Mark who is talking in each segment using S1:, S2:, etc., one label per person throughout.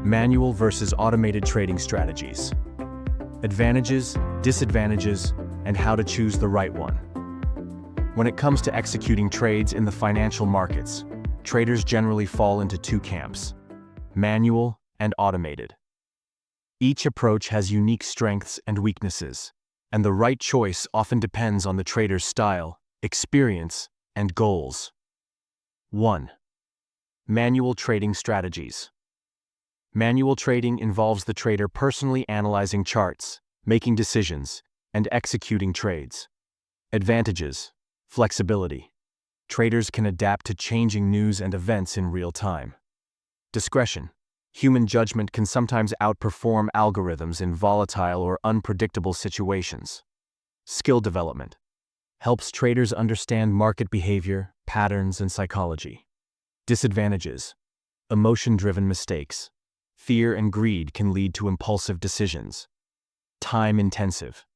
S1: Manual versus automated trading strategies. Advantages, disadvantages, and how to choose the right one. When it comes to executing trades in the financial markets, traders generally fall into two camps: manual and automated. Each approach has unique strengths and weaknesses, and the right choice often depends on the trader's style, experience, and goals. 1. Manual trading strategies. Manual trading involves the trader personally analyzing charts, making decisions, and executing trades. Advantages: flexibility. Traders can adapt to changing news and events in real time. Discretion. Human judgment can sometimes outperform algorithms in volatile or unpredictable situations. Skill development. Helps traders understand market behavior, patterns, and psychology. Disadvantages: emotion-driven mistakes. Fear and greed can lead to impulsive decisions. Time-intensive.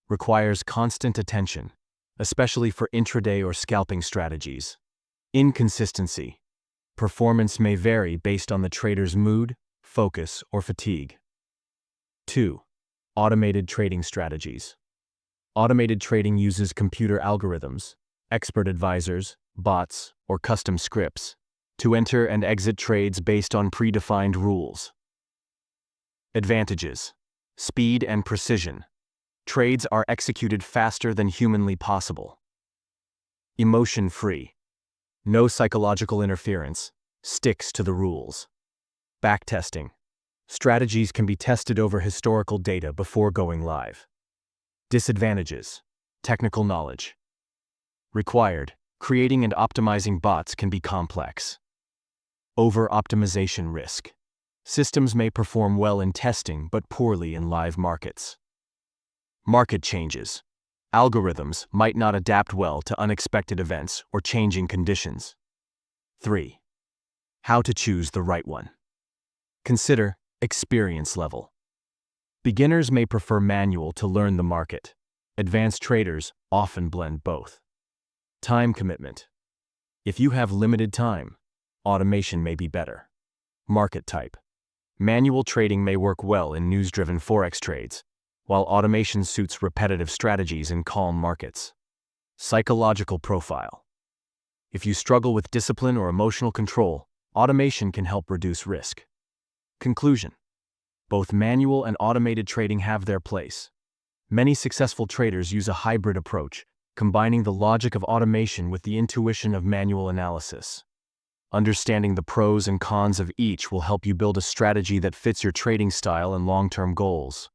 S1: Requires constant attention, especially for intraday or scalping strategies. Inconsistency. Performance may vary based on the trader's mood, focus, or fatigue. 2. Automated trading strategies. Automated trading uses computer algorithms, expert advisors, bots, or custom scripts to enter and exit trades based on predefined rules. Advantages: speed and precision. Trades are executed faster than humanly possible. Emotion-free. No psychological interference, sticks to the rules. Backtesting. Strategies can be tested over historical data before going live. Disadvantages: technical knowledge. Required. Creating and optimizing bots can be complex. Over-optimization risk. Systems may perform well in testing but poorly in live markets. Market changes. Algorithms might not adapt well to unexpected events or changing conditions. 3. How to choose the right one. Consider experience level. Beginners may prefer manual to learn the market. Advanced traders often blend both. Time commitment. If you have limited time, automation may be better. Market type. Manual trading may work well in news-driven forex trades, while automation suits repetitive strategies in calm markets. Psychological profile. If you struggle with discipline or emotional control, automation can help reduce risk. Conclusion. Both manual and automated trading have their place. Many successful traders use a hybrid approach, combining the logic of automation with the intuition of manual analysis. Understanding the pros and cons of each will help you build a strategy that fits your trading style and long-term goals.